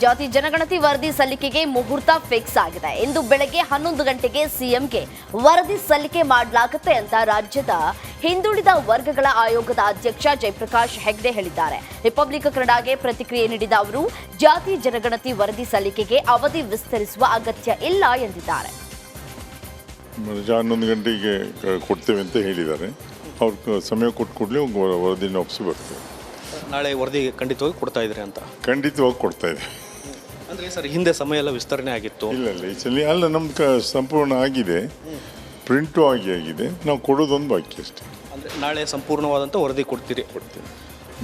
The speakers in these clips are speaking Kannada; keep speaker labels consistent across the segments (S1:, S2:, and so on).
S1: ಜಾತಿ ಜನಗಣತಿ ವರದಿ ಸಲ್ಲಿಕೆಗೆ ಮುಹೂರ್ತ ಫಿಕ್ಸ್ ಆಗಿದೆ. ಇಂದು ಬೆಳಗ್ಗೆ 11 ಗಂಟೆಗೆ ಸಿಎಂಗೆ ವರದಿ ಸಲ್ಲಿಕೆ ಮಾಡಲಾಗುತ್ತೆ ಅಂತ ರಾಜ್ಯದ ಹಿಂದುಳಿದ ವರ್ಗಗಳ ಆಯೋಗದ ಅಧ್ಯಕ್ಷ ಜಯಪ್ರಕಾಶ್ ಹೆಗ್ಡೆ ಹೇಳಿದ್ದಾರೆ. ರಿಪಬ್ಲಿಕ್ ಕನ್ನಡಗೆ ಪ್ರತಿಕ್ರಿಯೆ ನೀಡಿದ ಅವರು ಜಾತಿ ಜನಗಣತಿ ವರದಿ ಸಲ್ಲಿಕೆಗೆ ಅವಧಿ ವಿಸ್ತರಿಸುವ ಅಗತ್ಯ ಇಲ್ಲ ಎಂದಿದ್ದಾರೆ.
S2: 11 ಗಂಟೆಗೆ ಕೊಡ್ತೇವೆ ಅಂತ ಹೇಳಿದ್ದಾರೆ. ಅವ್ರ ಸಮಯ ಕೊಟ್ಟು ಕೂಡಲೇ ವರದಿನ ಒಪ್ಪಿಸಿ ಬರ್ತೇವೆ.
S3: ನಾಳೆ ವರದಿ ಖಂಡಿತವಾಗಿ ಕೊಡ್ತಾ ಇದ್ರಿ ಅಂತ?
S2: ಖಂಡಿತವಾಗಿ ಕೊಡ್ತಾ ಇದೆ.
S3: ಅಂದರೆ ಸರ್ ಹಿಂದೆ ಸಮಯ ಎಲ್ಲ ವಿಸ್ತರಣೆ ಆಗಿತ್ತು.
S2: ಇಲ್ಲ ಈ ಸಲ ಅಲ್ಲ, ನಮ್ದು ಸಂಪೂರ್ಣ ಆಗಿದೆ, ಪ್ರಿಂಟು ಆಗಿದೆ. ನಾವು ಕೊಡೋದೊಂದು ಬಾಕಿ ಅಷ್ಟೇ.
S3: ಅಂದರೆ ನಾಳೆ ಸಂಪೂರ್ಣವಾದಂಥ ವರದಿ ಕೊಡ್ತೀರಿ?
S2: ಕೊಡ್ತೇವೆ.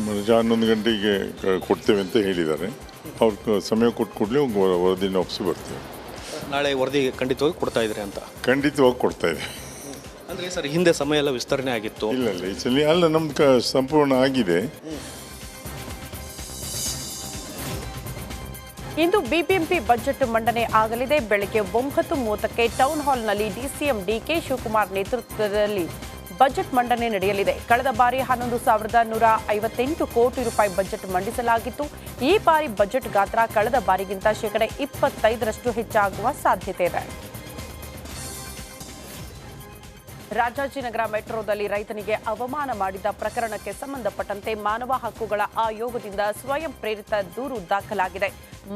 S2: 11 ಗಂಟೆಗೆ ಕೊಡ್ತೇವೆ ಅಂತ ಹೇಳಿದ್ದಾರೆ. ಅವ್ರ ಸಮಯ ಕೊಟ್ಟು ಕೂಡಲೇ ವರದಿನ ಒಪ್ಪಿಸಿ ಬರ್ತೇವೆ.
S3: ನಾಳೆ ವರದಿ ಖಂಡಿತವಾಗಿ ಕೊಡ್ತಾ ಇದ್ರಿ ಅಂತ?
S2: ಖಂಡಿತವಾಗಿ ಕೊಡ್ತಾ ಇದೆ.
S3: ಅಂದರೆ ಸರ್ ಹಿಂದೆ ಸಮಯ ಎಲ್ಲ ವಿಸ್ತರಣೆ ಆಗಿತ್ತು.
S2: ಇಲ್ಲ ಈ ಸಲ ಅಲ್ಲ, ನಮ್ದು ಸಂಪೂರ್ಣ ಆಗಿದೆ.
S4: ಇಂದು ಬಿಬಿಎಂಪಿ ಬಜೆಟ್ ಮಂಡನೆ ಆಗಲಿದೆ. ಬೆಳಗ್ಗೆ 9:30ಕ್ಕೆ ಟೌನ್ ಹಾಲ್ನಲ್ಲಿ ಡಿಸಿಎಂ ಡಿಕೆ ಶಿವಕುಮಾರ್ ನೇತೃತ್ವದಲ್ಲಿ ಬಜೆಟ್ ಮಂಡನೆ ನಡೆಯಲಿದೆ. ಕಳೆದ ಬಾರಿ 11,158 ಕೋಟಿ ರೂಪಾಯಿ ಬಜೆಟ್ ಮಂಡಿಸಲಾಗಿತ್ತು. ಈ ಬಾರಿ ಬಜೆಟ್ ಗಾತ್ರ ಕಳೆದ ಬಾರಿಗಿಂತ ಶೇಕಡ 25ರಷ್ಟು ಹೆಚ್ಚಾಗುವ ಸಾಧ್ಯತೆ ಇದೆ. ರಾಜಾಜಿನಗರ ಮೆಟ್ರೋದಲ್ಲಿ ರೈತನಿಗೆ ಅವಮಾನ ಮಾಡಿದ ಪ್ರಕರಣಕ್ಕೆ ಸಂಬಂಧಪಟ್ಟಂತೆ ಮಾನವ ಹಕ್ಕುಗಳ ಆಯೋಗದಿಂದ ಸ್ವಯಂ ಪ್ರೇರಿತ ದೂರು ದಾಖಲಾಗಿದೆ.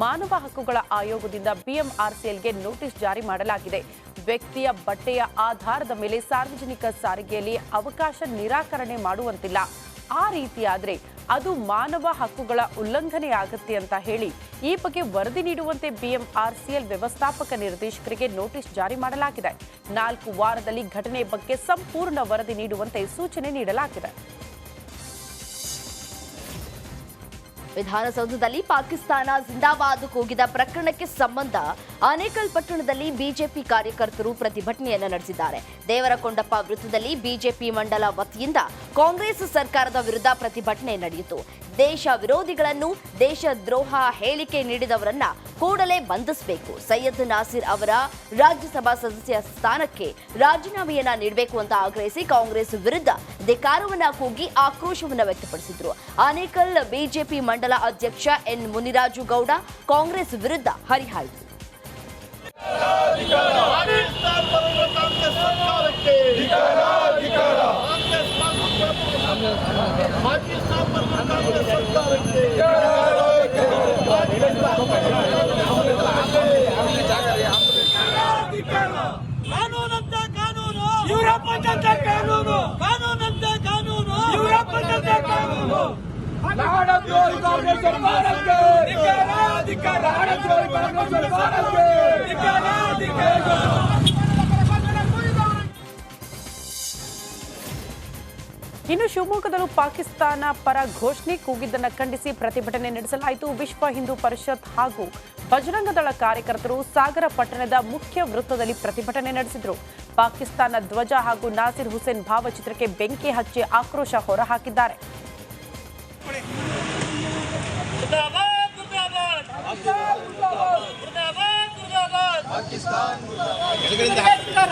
S4: ಮಾನವ ಹಕ್ಕುಗಳ ಆಯೋಗದಿಂದ ಬಿಎಂಆರ್ಸಿಎಲ್ಗೆ ನೋಟಿಸ್ ಜಾರಿ ಮಾಡಲಾಗಿದೆ. ವ್ಯಕ್ತಿಯ ಬಟ್ಟೆಯ ಆಧಾರದ ಮೇಲೆ ಸಾರ್ವಜನಿಕ ಸಾರಿಗೆಯಲ್ಲಿ ಅವಕಾಶ ನಿರಾಕರಣೆ ಮಾಡುವಂತಿಲ್ಲ. ಆ ರೀತಿಯಾದರೆ ಅದು ಮಾನವ ಹಕ್ಕುಗಳ ಉಲ್ಲಂಘನೆಯಾಗುತ್ತೆ ಅಂತ ಹೇಳಿ ಈ ಬಗ್ಗೆ ವರದಿ ನೀಡುವಂತೆ ಬಿಎಂಆರ್ಸಿಎಲ್ ವ್ಯವಸ್ಥಾಪಕ ನಿರ್ದೇಶಕರಿಗೆ ನೋಟಿಸ್ ಜಾರಿ ಮಾಡಲಾಗಿದೆ. 4 ವಾರದಲ್ಲಿ ಘಟನೆ ಬಗ್ಗೆ ಸಂಪೂರ್ಣ ವರದಿ ನೀಡುವಂತೆ ಸೂಚನೆ ನೀಡಲಾಗಿದೆ.
S1: ವಿಧಾನಸೌಧದಲ್ಲಿ ಪಾಕಿಸ್ತಾನ ಜಿಂದಾಬಾದ್ ಕೂಗಿದ ಪ್ರಕರಣಕ್ಕೆ ಸಂಬಂಧ ಆನೇಕಲ್ ಪಟ್ಟಣದಲ್ಲಿ ಬಿಜೆಪಿ ಕಾರ್ಯಕರ್ತರು ಪ್ರತಿಭಟನೆಯನ್ನು ನಡೆಸಿದ್ದಾರೆ. ದೇವರಕೊಂಡಪ್ಪ ವೃತ್ತದಲ್ಲಿ ಬಿಜೆಪಿ ಮಂಡಲ ವತಿಯಿಂದ ಕಾಂಗ್ರೆಸ್ ಸರ್ಕಾರದ ವಿರುದ್ಧ ಪ್ರತಿಭಟನೆ ನಡೆಯಿತು. ದೇಶ ವಿರೋಧಿಗಳನ್ನು, ದೇಶದ್ರೋಹ ಹೇಳಿಕೆ ನೀಡಿದವರನ್ನ ಕೂಡಲೇ ಬಂಧಿಸಬೇಕು, ಸೈಯದ್ ನಾಸೀರ್ ಅವರ ರಾಜ್ಯಸಭಾ ಸದಸ್ಯ ಸ್ಥಾನಕ್ಕೆ ರಾಜೀನಾಮೆಯನ್ನ ನೀಡಬೇಕು ಅಂತ ಆಗ್ರಹಿಸಿ ಕಾಂಗ್ರೆಸ್ ವಿರುದ್ಧ ಧಿಕ್ಕಾರವನ್ನ ಕೂಗಿ ಆಕ್ರೋಶವನ್ನ ವ್ಯಕ್ತಪಡಿಸಿದ್ರು. ಆನೇಕಲ್ ಬಿಜೆಪಿ ಮಂಡಲ ಅಧ್ಯಕ್ಷ ಎನ್ ಮುನಿರಾಜು ಗೌಡ ಕಾಂಗ್ರೆಸ್ ವಿರುದ್ಧ ಹರಿಹಾಯ್ದರು.
S4: ಇನ್ನು ಶಿವಮೊಗ್ಗದಲ್ಲೂ ಪಾಕಿಸ್ತಾನ ಪರ ಘೋಷಣೆ ಕೂಗಿದ್ದನ್ನು ಖಂಡಿಸಿ ಪ್ರತಿಭಟನೆ ನಡೆಸಲಾಯಿತು. ವಿಶ್ವ ಹಿಂದೂ ಪರಿಷತ್ ಹಾಗೂ ಬಜರಂಗದಳ ಕಾರ್ಯಕರ್ತರು ಸಾಗರ ಪಟ್ಟಣದ ಮುಖ್ಯ ವೃತ್ತದಲ್ಲಿ ಪ್ರತಿಭಟನೆ ನಡೆಸಿದರು. ಪಾಕಿಸ್ತಾನ ಧ್ವಜ ಹಾಗೂ ನಾಸಿರ್ ಹುಸೇನ್ ಭಾವಚಿತ್ರಕ್ಕೆ ಬೆಂಕಿ ಹಚ್ಚಿ ಆಕ್ರೋಶ ಹೊರಹಾಕಿದ್ದಾರೆ.
S5: ಪಾಕಿಸ್ತಾನ